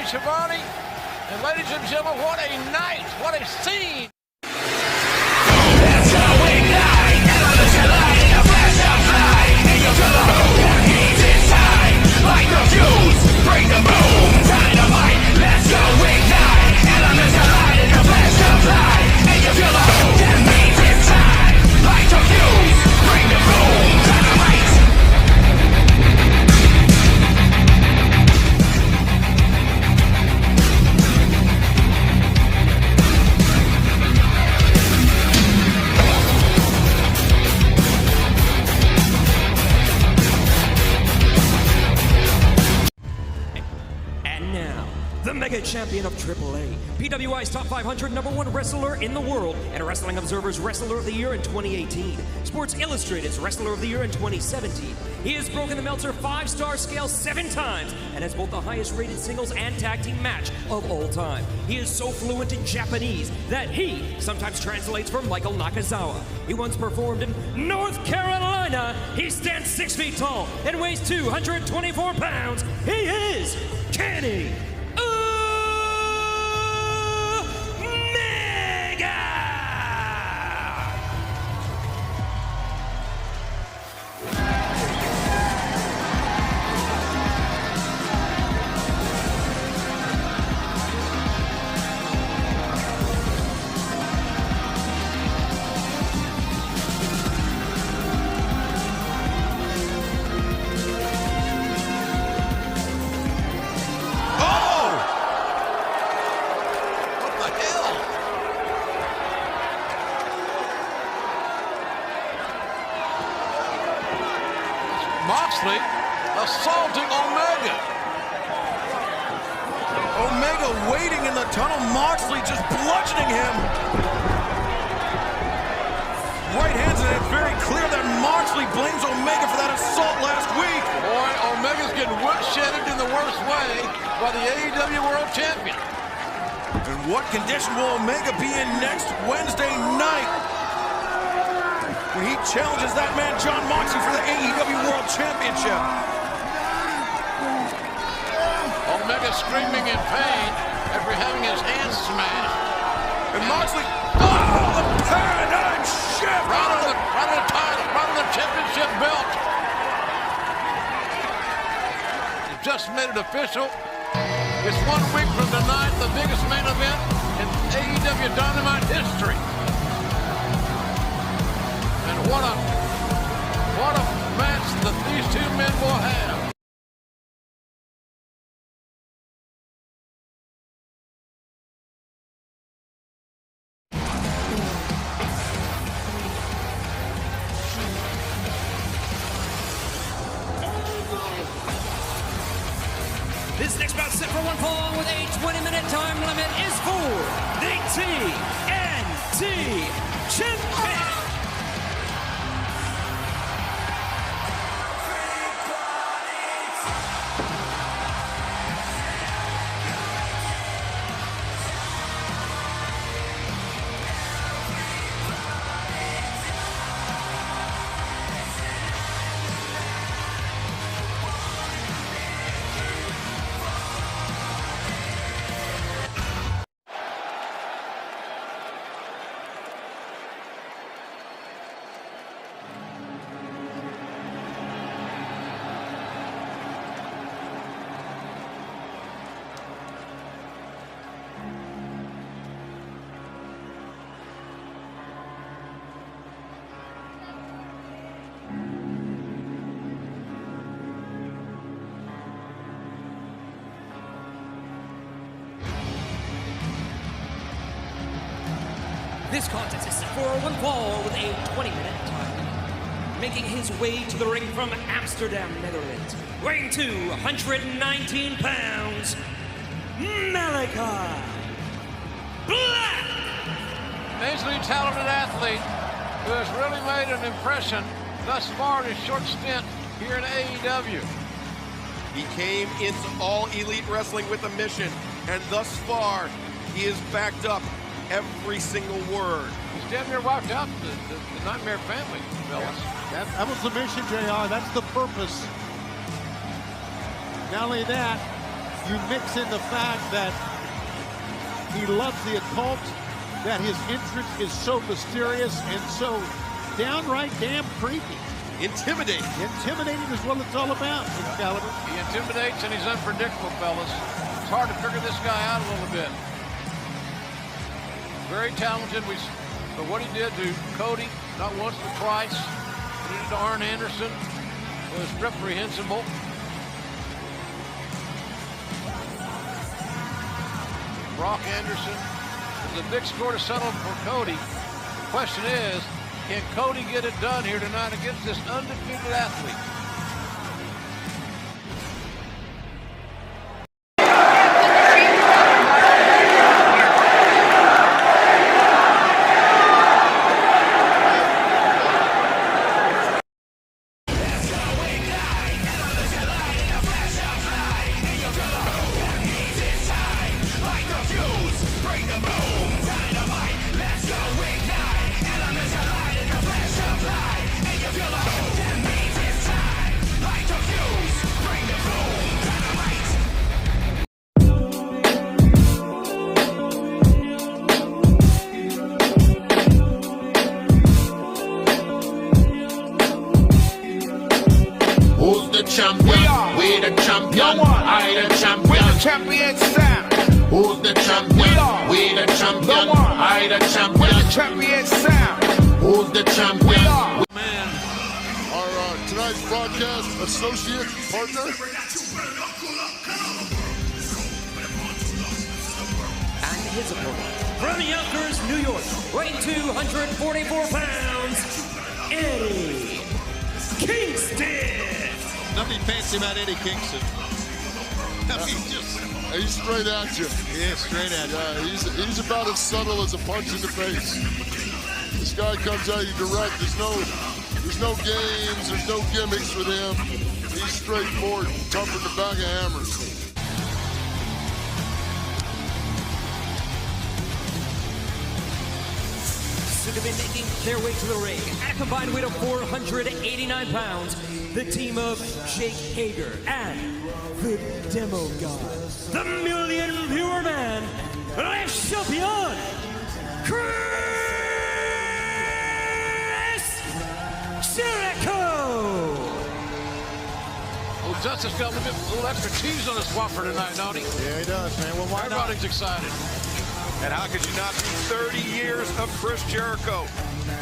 Schiavone. And ladies and gentlemen, what a night, what a scene. Like the fuse, bring the boom, dynamite, let's go ignite. Elements collide in the flash of light, and you feel the hope, that means it's time. Like the fuse, bring the boom, dynamite. The Mega Champion of AAA, PWI's Top 500 #1 wrestler in the world, and Wrestling Observer's Wrestler of the Year in 2018, Sports Illustrated's Wrestler of the Year in 2017. He has broken the Meltzer 5-star scale 7 times and has both the highest rated singles and tag team match of all time. He is so fluent in Japanese that he sometimes translates for Michael Nakazawa. He once performed in North Carolina. He stands 6 feet tall and weighs 224 pounds. He is Kenny Moxley assaulting Omega. Omega waiting in the tunnel. Moxley just bludgeoning him. Right hands, and it's very clear that Moxley blames Omega for that assault last week. Boy, Omega's getting woodshedded in the worst way by the AEW World Champion. And what condition will Omega be in next Wednesday night? When he challenges that man, Jon Moxley, for the AEW World Championship. Omega screaming in pain after having his hands smashed. And Moxley, the paradigm shift! Right on the title, right on the championship belt. He just made it official. It's 1 week from tonight, the biggest main event in AEW Dynamite history. And what a match that these two men will have. This next bout set for one fall with a 20-minute time limit is for the TNT Champion. This contest is set for one fall with a 20-minute time limit. Making his way to the ring from Amsterdam, Netherlands, weighing 219 pounds, Malachi Black! Amazingly talented athlete who has really made an impression thus far in his short stint here in AEW. He came into All Elite Wrestling with a mission, and thus far, he has backed up every single word. He's damn near wiped out the Nightmare family, fellas. That was the mission, JR. That's the purpose. Not only that, You mix in the fact that he loves the occult, that his entrance is so mysterious and so downright damn creepy. Intimidating. Intimidating is what it's all about, Excalibur. He intimidates and he's unpredictable, fellas. It's hard to figure this guy out a little bit. Very talented, but what he did to Cody, not once but twice, what he did to Arn Anderson was reprehensible. Brock Anderson is a big score to settle for Cody. The question is, can Cody get it done here tonight against this undefeated athlete? Champion, we the champion, I the champion, we the champion sound. Who's the champion? We the champion, I the champion, we the champion sound. Who's the champion? Man, our tonight's broadcast associate partner. And his opponent, from Yonkers, New York, weighing 244 pounds, Eddie Kingston. Nothing fancy about Eddie Kingston. He's straight at you. Yeah, straight at you. Yeah, he's about as subtle as a punch in the face. This guy comes at you direct. There's no games. There's no gimmicks with him. He's straightforward, tougher than a bag of hammers. Soon to be making their way to the ring at a combined weight of 489 pounds, the team of Jake Hager and the Demo God, the Million Viewer Man, Le Champion, Chris Jericho. Well, Justice got a little extra cheese on his Whopper tonight, don't he? Yeah, he does, man. Well, why not? Everybody's excited. And how could you not be 30 years of Chris Jericho?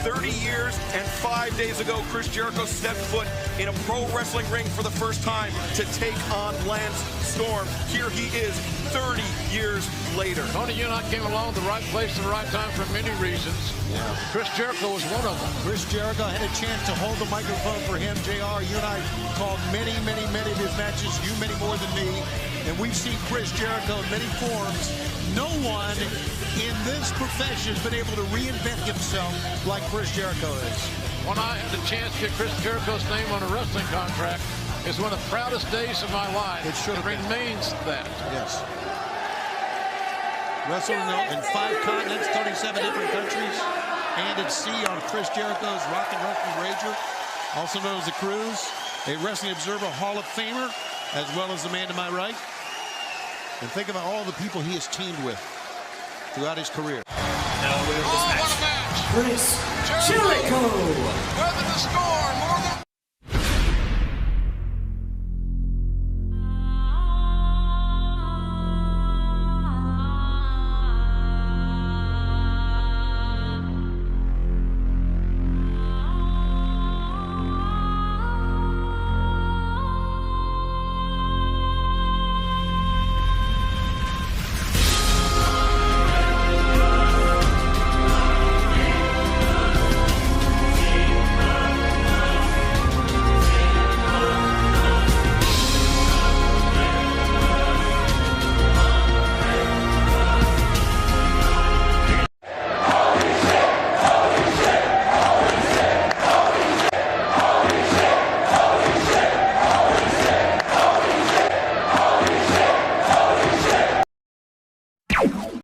30 years and 5 days ago, Chris Jericho stepped foot in a pro wrestling ring for the first time to take on Lance Storm. Here he is 30 years later. Tony, you and I came along at the right place at the right time for many reasons. Yeah. Chris Jericho was one of them. Chris Jericho had a chance to hold the microphone for him. JR, you and I called many of his matches, you many more than me. And we've seen Chris Jericho in many forms. No one in this profession has been able to reinvent himself like Chris Jericho is. When I had the chance to get Chris Jericho's name on a wrestling contract, it's one of the proudest days of my life. It should have been. Remains that. Yes. Wrestled in 5 continents, 37 different countries, and at sea on Chris Jericho's Rock and Roll Rager, also known as the Cruise, a Wrestling Observer Hall of Famer, as well as the man to my right. And think about all the people he has teamed with throughout his career. Oh, what a match! Chris Jericho. Weathered the storm, more